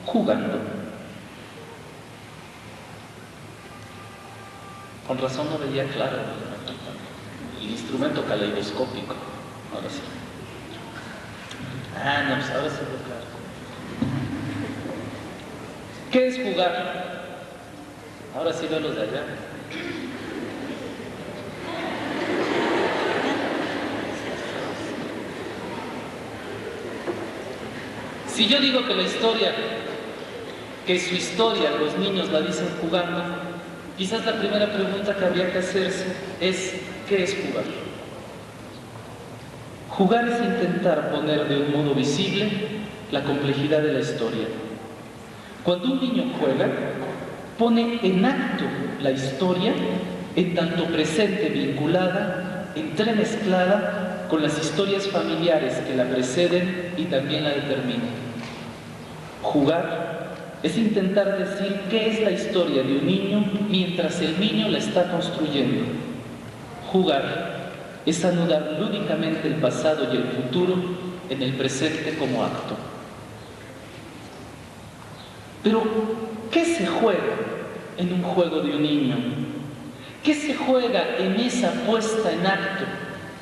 jugando. Con razón no veía claro el instrumento caleidoscópico. Ahora sí. No, pues ahora sí veo claro. ¿Qué es jugar? Ahora sí veo los de allá. Si yo digo que su historia los niños la dicen jugando, quizás la primera pregunta que habría que hacerse es, ¿qué es jugar? Jugar es intentar poner de un modo visible la complejidad de la historia. Cuando un niño juega, pone en acto la historia, en tanto presente vinculada, entremezclada con las historias familiares que la preceden y también la determinan. Jugar es intentar decir qué es la historia de un niño mientras el niño la está construyendo. Jugar es anudar lúdicamente el pasado y el futuro en el presente como acto. Pero, ¿qué se juega en un juego de un niño? ¿Qué se juega en esa puesta en acto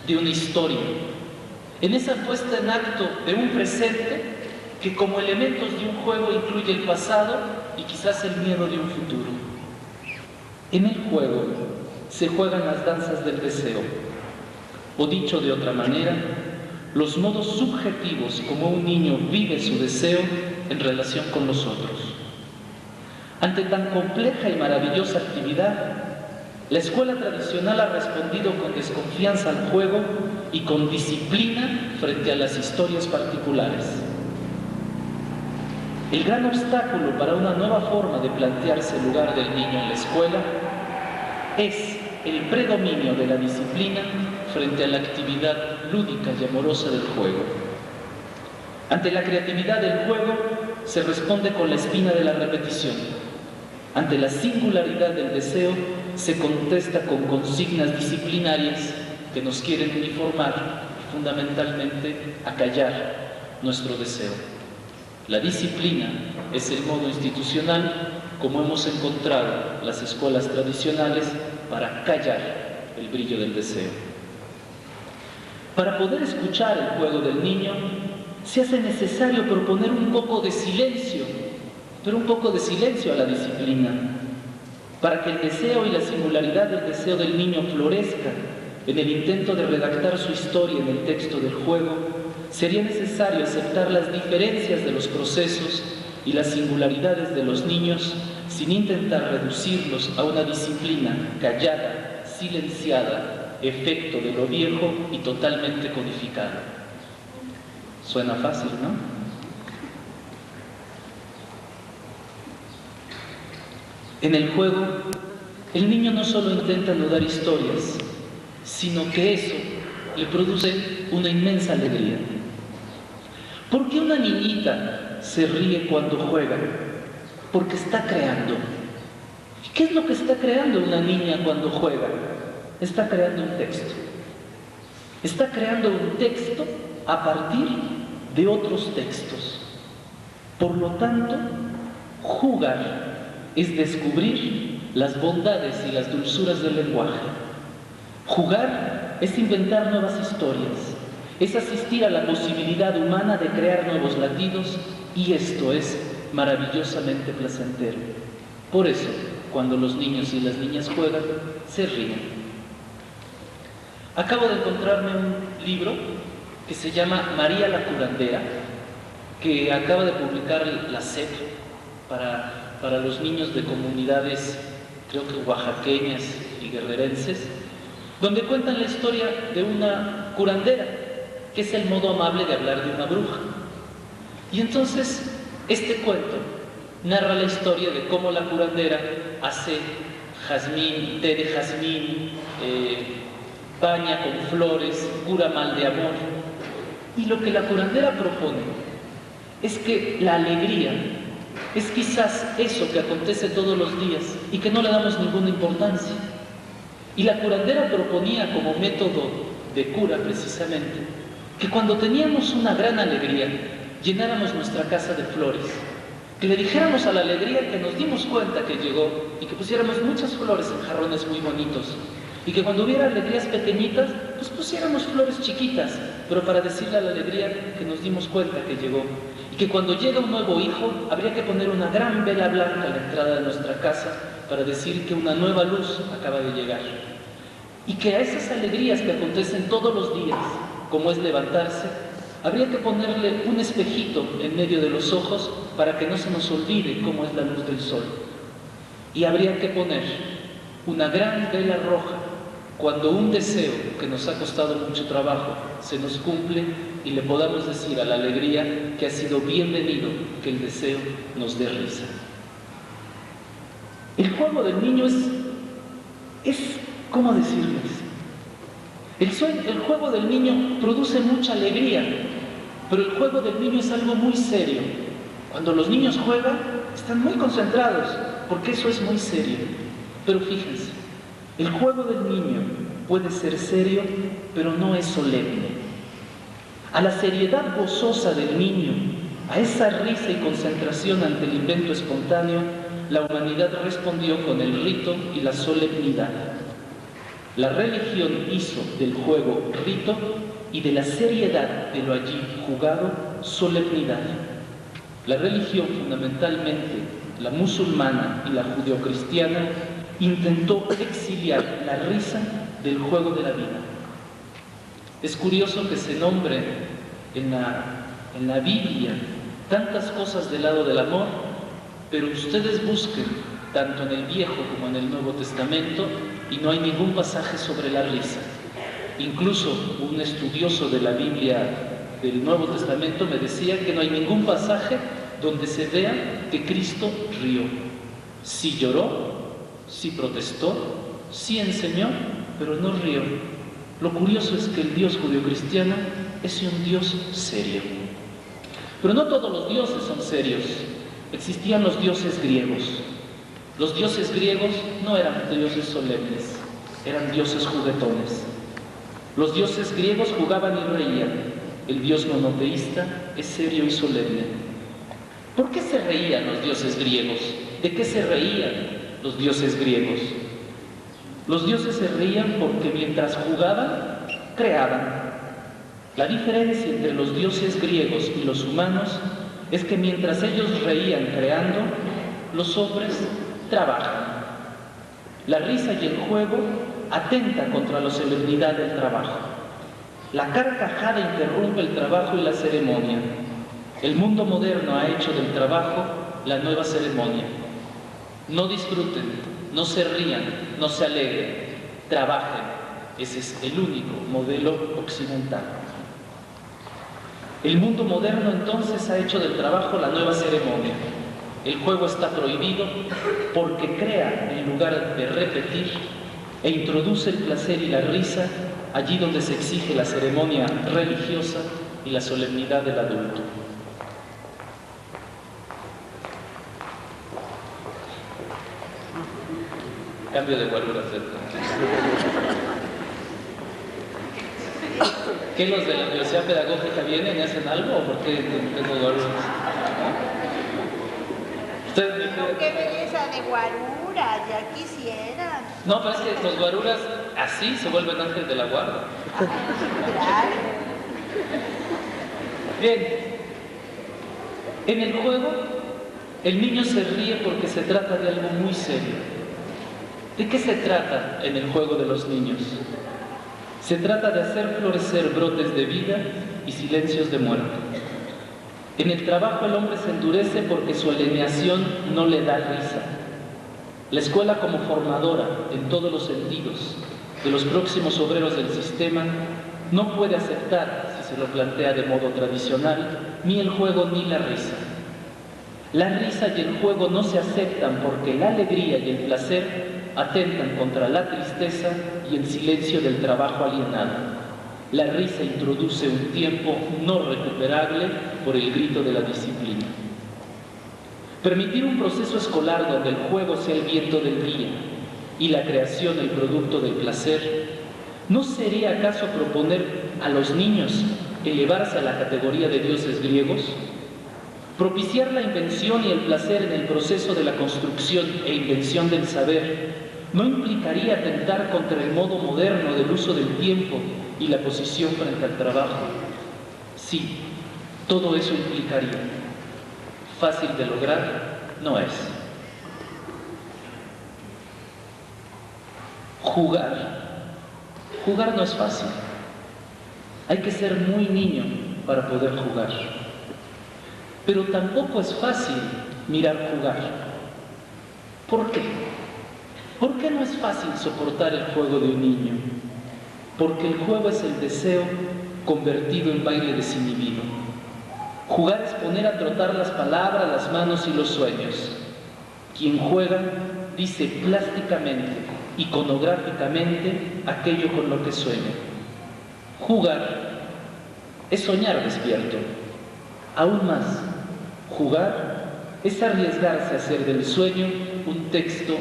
de una historia? En esa puesta en acto de un presente que como elementos de un juego incluye el pasado y quizás el miedo de un futuro. En el juego se juegan las danzas del deseo, o dicho de otra manera, los modos subjetivos como un niño vive su deseo en relación con los otros. Ante tan compleja y maravillosa actividad, la escuela tradicional ha respondido con desconfianza al juego y con disciplina frente a las historias particulares. El gran obstáculo para una nueva forma de plantearse el lugar del niño en la escuela es el predominio de la disciplina frente a la actividad lúdica y amorosa del juego. Ante la creatividad del juego se responde con la espina de la repetición. Ante la singularidad del deseo se contesta con consignas disciplinarias que nos quieren uniformar y fundamentalmente acallar nuestro deseo. La disciplina es el modo institucional como hemos encontrado las escuelas tradicionales para callar el brillo del deseo. Para poder escuchar el juego del niño, se hace necesario proponer un poco de silencio, pero un poco de silencio a la disciplina. Para que el deseo y la singularidad del deseo del niño florezca en el intento de redactar su historia en el texto del juego, sería necesario aceptar las diferencias de los procesos y las singularidades de los niños sin intentar reducirlos a una disciplina callada, silenciada, efecto de lo viejo y totalmente codificada. Suena fácil, ¿no? En el juego, el niño no solo intenta anudar historias, sino que eso le produce una inmensa alegría. ¿Por qué una niñita se ríe cuando juega? Porque está creando. ¿Y qué es lo que está creando una niña cuando juega? Está creando un texto. Está creando un texto a partir de otros textos. Por lo tanto, jugar es descubrir las bondades y las dulzuras del lenguaje. Jugar es inventar nuevas historias, es asistir a la posibilidad humana de crear nuevos latidos, y esto es maravillosamente placentero. Por eso, cuando los niños y las niñas juegan, se ríen. Acabo de encontrarme un libro que se llama María la Curandera, que acaba de publicar la SEP para los niños de comunidades, creo que oaxaqueñas y guerrerenses, donde cuentan la historia de una curandera, que es el modo amable de hablar de una bruja. Y entonces, este cuento narra la historia de cómo la curandera hace jazmín, té de jazmín, baña con flores, cura mal de amor. Y lo que la curandera propone es que la alegría es quizás eso que acontece todos los días y que no le damos ninguna importancia. Y la curandera proponía como método de cura precisamente que cuando teníamos una gran alegría llenáramos nuestra casa de flores, Que le dijéramos a la alegría que nos dimos cuenta que llegó y que pusiéramos muchas flores en jarrones muy bonitos. Y que cuando hubiera alegrías pequeñitas, pues pusiéramos flores chiquitas, pero para decirle a la alegría que nos dimos cuenta que llegó. Y que cuando llega un nuevo hijo, habría que poner una gran vela blanca a la entrada de nuestra casa para decir que una nueva luz acaba de llegar. Y que a esas alegrías que acontecen todos los días, como es levantarse, habría que ponerle un espejito en medio de los ojos para que no se nos olvide cómo es la luz del sol. Y habría que poner una gran vela roja cuando un deseo que nos ha costado mucho trabajo se nos cumple y le podamos decir a la alegría que ha sido bienvenido que el deseo nos dé risa. El juego del niño es ¿cómo decirles? El juego del niño produce mucha alegría, pero el juego del niño es algo muy serio. Cuando los niños juegan, están muy concentrados, porque eso es muy serio. Pero fíjense, el juego del niño puede ser serio, pero no es solemne. A la seriedad gozosa del niño, a esa risa y concentración ante el invento espontáneo, la humanidad respondió con el rito y la solemnidad. La religión hizo del juego rito y de la seriedad de lo allí jugado solemnidad. La religión, fundamentalmente la musulmana y la judeocristiana, intentó exiliar la risa del juego de la vida. Es curioso que se nombre en la Biblia tantas cosas del lado del amor, pero ustedes busquen tanto en el Viejo como en el Nuevo Testamento y no hay ningún pasaje sobre la risa. Incluso un estudioso de la Biblia del Nuevo Testamento me decía que no hay ningún pasaje donde se vea que Cristo rió. Sí lloró, sí protestó, sí enseñó, pero no rió. Lo curioso es que el Dios judeocristiano es un Dios serio. Pero no todos los dioses son serios. Existían los dioses griegos. Los dioses griegos no eran dioses solemnes, eran dioses juguetones. Los dioses griegos jugaban y reían. El dios monoteísta es serio y solemne. ¿Por qué se reían los dioses griegos? ¿De qué se reían los dioses griegos? Los dioses se reían porque mientras jugaban, creaban. La diferencia entre los dioses griegos y los humanos es que mientras ellos reían creando, los hombres trabajan. La risa y el juego atenta contra la solemnidad del trabajo. La carcajada interrumpe el trabajo y la ceremonia. El mundo moderno ha hecho del trabajo la nueva ceremonia. No disfruten, no se rían, no se alegren, trabajen. Ese es el único modelo occidental. El mundo moderno entonces ha hecho del trabajo la nueva ceremonia. El juego está prohibido porque crea en lugar de repetir e introduce el placer y la risa allí donde se exige la ceremonia religiosa y la solemnidad del adulto. Cambio de guaruras. ¿Qué los de la Universidad Pedagógica vienen y hacen algo o por qué tengo guaruras? ¿Ustedes me creen? ¡Qué belleza de guaruras! Ya quisieran. No, pero es que los guaruras así se vuelven ángeles de la guarda. Claro. Bien, en el juego el niño se ríe porque se trata de algo muy serio. ¿De qué se trata en el juego de los niños? Se trata de hacer florecer brotes de vida y silencios de muerte. En el trabajo el hombre se endurece porque su alienación no le da risa. La escuela como formadora, en todos los sentidos, de los próximos obreros del sistema, no puede aceptar, si se lo plantea de modo tradicional, ni el juego ni la risa. La risa y el juego no se aceptan porque la alegría y el placer atentan contra la tristeza y el silencio del trabajo alienado. La risa introduce un tiempo no recuperable por el grito de la disciplina. Permitir un proceso escolar donde el juego sea el viento del día y la creación el producto del placer, ¿no sería acaso proponer a los niños elevarse a la categoría de dioses griegos? Propiciar la invención y el placer en el proceso de la construcción e invención del saber no implicaría atentar contra el modo moderno del uso del tiempo y la posición frente al trabajo. Sí, todo eso implicaría. Fácil de lograr no es. Jugar no es fácil. Hay que ser muy niño para poder jugar. Pero tampoco es fácil mirar jugar. ¿Por qué? ¿Por qué no es fácil soportar el juego de un niño? Porque el juego es el deseo convertido en baile desinhibido. Jugar es poner a trotar las palabras, las manos y los sueños. Quien juega dice plásticamente, iconográficamente, aquello con lo que sueña. Jugar es soñar despierto. Aún más, jugar es arriesgarse a hacer del sueño un texto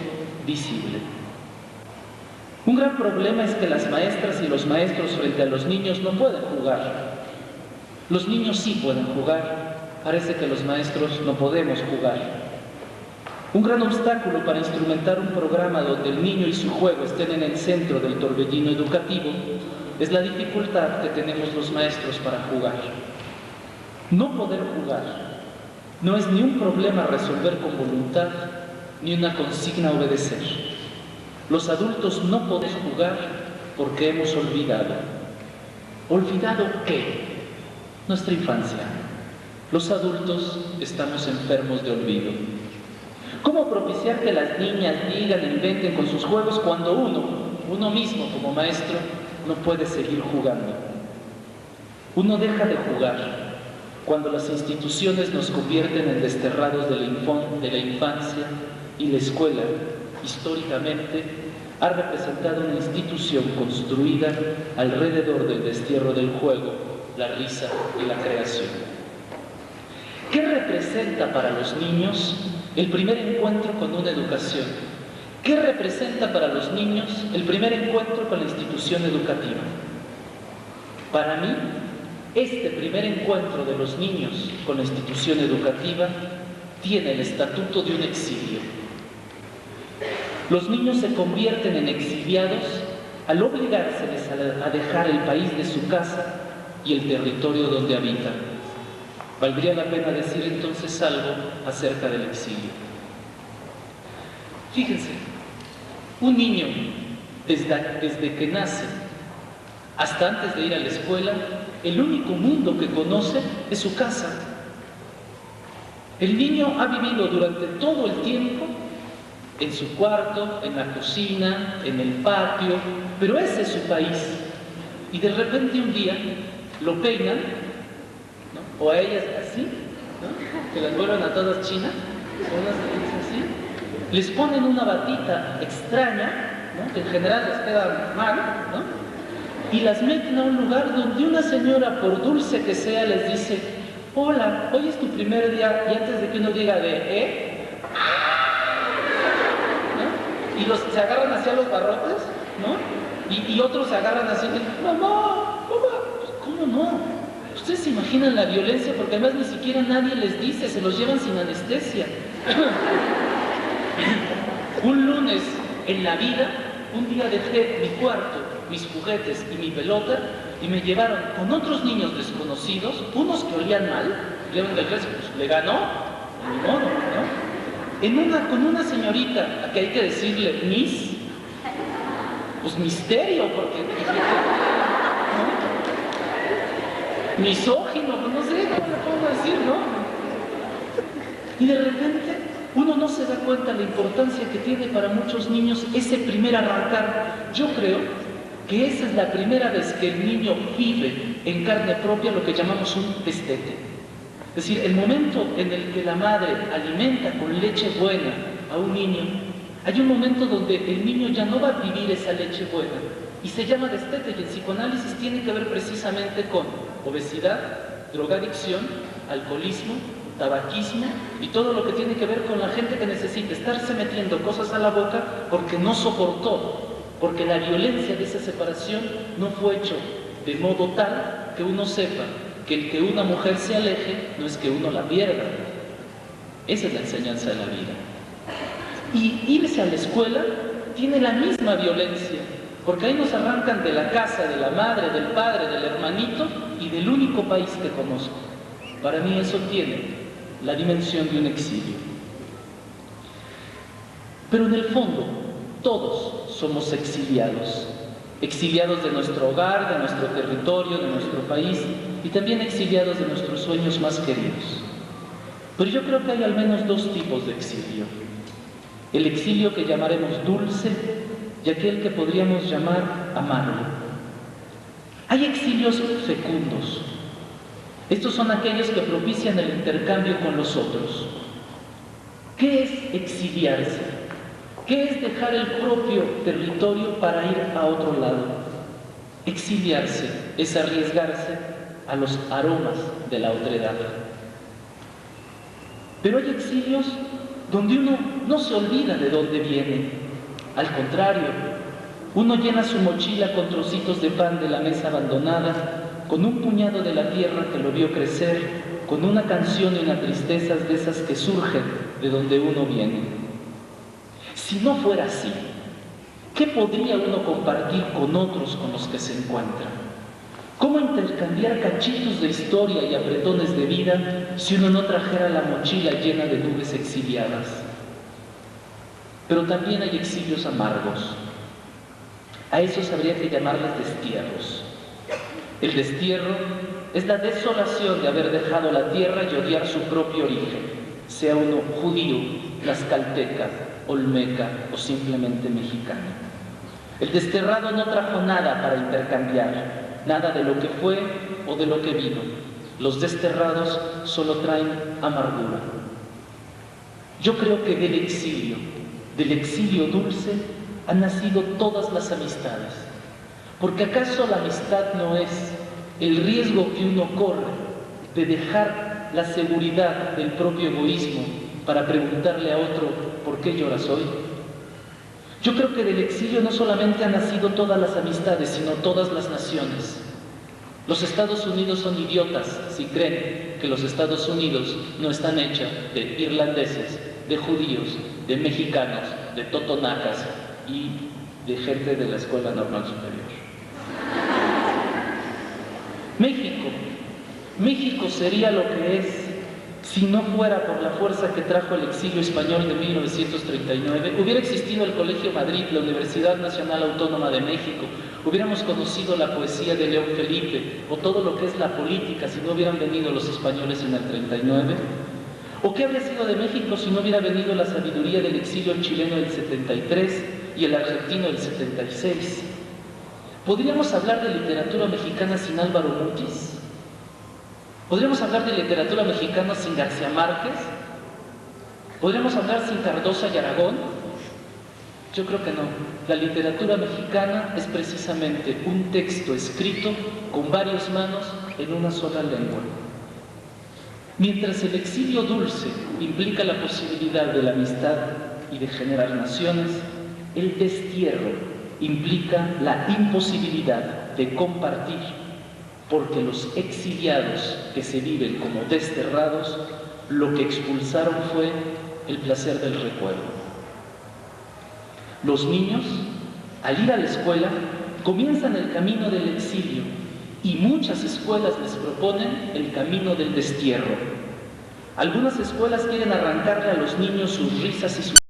visible. Un gran problema es que las maestras y los maestros frente a los niños no pueden jugar. Los niños sí pueden jugar, parece que los maestros no podemos jugar. Un gran obstáculo para instrumentar un programa donde el niño y su juego estén en el centro del torbellino educativo es la dificultad que tenemos los maestros para jugar. No poder jugar no es ni un problema a resolver con voluntad, ni una consigna a obedecer. Los adultos no podemos jugar porque hemos olvidado. ¿Olvidado qué? Nuestra infancia. Los adultos estamos enfermos de olvido. ¿Cómo propiciar que las niñas digan e inventen con sus juegos cuando uno mismo como maestro, no puede seguir jugando? Uno deja de jugar cuando las instituciones nos convierten en desterrados de la infancia, y la escuela, históricamente, ha representado una institución construida alrededor del destierro del juego, la risa y la creación. ¿Qué representa para los niños el primer encuentro con una educación? ¿Qué representa para los niños el primer encuentro con la institución educativa? Para mí, este primer encuentro de los niños con la institución educativa tiene el estatuto de un exilio. Los niños se convierten en exiliados al obligárseles a dejar el país de su casa y el territorio donde habitan. Valdría la pena decir entonces algo acerca del exilio. Fíjense, un niño desde que nace hasta antes de ir a la escuela, el único mundo que conoce es su casa. El niño ha vivido durante todo el tiempo en su cuarto, en la cocina, en el patio, pero ese es su país. Y de repente un día lo peinan, ¿no? O a ellas así, ¿no? Que las vuelven a todas chinas, o unas así, les ponen una batita extraña, ¿no? Que en general les queda mal, ¿no? Y las meten a un lugar donde una señora, por dulce que sea, les dice: hola, hoy es tu primer día, y antes de que uno diga ¿no? Y se agarran hacia los barrotes, ¿no? Y otros se agarran así, mamá, pues, ¿cómo no? Ustedes se imaginan la violencia, porque además ni siquiera nadie les dice, se los llevan sin anestesia. Un lunes en la vida, un día dejé mi cuarto, mis juguetes y mi pelota, y me llevaron con otros niños desconocidos, unos que olían mal, pues le ganó, ni modo, ¿no? Con una señorita, a que hay que decirle Miss, pues misterio, porque ¿no? Misógino, pues no sé cómo le puedo decir, ¿no? Y de repente uno no se da cuenta de la importancia que tiene para muchos niños ese primer arrancar. Yo creo que esa es la primera vez que el niño vive en carne propia lo que llamamos un destete. Es decir, el momento en el que la madre alimenta con leche buena a un niño, hay un momento donde el niño ya no va a vivir esa leche buena, y se llama destete, y el psicoanálisis tiene que ver precisamente con obesidad, drogadicción, alcoholismo, tabaquismo y todo lo que tiene que ver con la gente que necesita estarse metiendo cosas a la boca porque no soportó, porque la violencia de esa separación no fue hecho de modo tal que uno sepa que el que una mujer se aleje no es que uno la pierda. Esa es la enseñanza de la vida. Y irse a la escuela tiene la misma violencia, porque ahí nos arrancan de la casa, de la madre, del padre, del hermanito y del único país que conozco. Para mí eso tiene la dimensión de un exilio. Pero en el fondo, todos somos exiliados. Exiliados de nuestro hogar, de nuestro territorio, de nuestro país y también exiliados de nuestros sueños más queridos. Pero yo creo que hay al menos dos tipos de exilio. El exilio que llamaremos dulce y aquel que podríamos llamar amargo. Hay exilios fecundos. Estos son aquellos que propician el intercambio con los otros. ¿Qué es exiliarse? ¿Qué es dejar el propio territorio para ir a otro lado? Exiliarse es arriesgarse a los aromas de la otredad. Pero hay exilios donde uno no se olvida de dónde viene. Al contrario, uno llena su mochila con trocitos de pan de la mesa abandonada, con un puñado de la tierra que lo vio crecer, con una canción y una tristeza de esas que surgen de donde uno viene. Si no fuera así, ¿qué podría uno compartir con otros con los que se encuentra? ¿Cómo intercambiar cachitos de historia y apretones de vida si uno no trajera la mochila llena de nubes exiliadas? Pero también hay exilios amargos. A esos habría que llamarles destierros. El destierro es la desolación de haber dejado la tierra y odiar su propio origen, sea uno judío, tlaxcalteca, olmeca o simplemente mexicano. El desterrado no trajo nada para intercambiar, nada de lo que fue o de lo que vino. Los desterrados solo traen amargura. Yo creo que del exilio dulce, han nacido todas las amistades. Porque ¿acaso la amistad no es el riesgo que uno corre de dejar la seguridad del propio egoísmo para preguntarle a otro ¿por qué lloras hoy? Yo creo que del exilio no solamente han nacido todas las amistades, sino todas las naciones. Los Estados Unidos son idiotas si creen que los Estados Unidos no están hechos de irlandeses, de judíos, de mexicanos, de totonacas y de gente de la Escuela Normal Superior. México sería lo que es si no fuera por la fuerza que trajo el exilio español de 1939. Hubiera existido el Colegio Madrid, la Universidad Nacional Autónoma de México, hubiéramos conocido la poesía de León Felipe o todo lo que es la política si no hubieran venido los españoles en el 39. ¿O qué habría sido de México si no hubiera venido la sabiduría del exilio chileno del 73 y el argentino del 76? ¿Podríamos hablar de literatura mexicana sin Álvaro Mutis? ¿Podríamos hablar de literatura mexicana sin García Márquez? ¿Podríamos hablar sin Cardosa y Aragón? Yo creo que no. La literatura mexicana es precisamente un texto escrito con varias manos en una sola lengua. Mientras el exilio dulce implica la posibilidad de la amistad y de generar naciones, el destierro implica la imposibilidad de compartir, porque los exiliados que se viven como desterrados, lo que expulsaron fue el placer del recuerdo. Los niños, al ir a la escuela, comienzan el camino del exilio y muchas escuelas les proponen el camino del destierro. Algunas escuelas quieren arrancarle a los niños sus risas y sus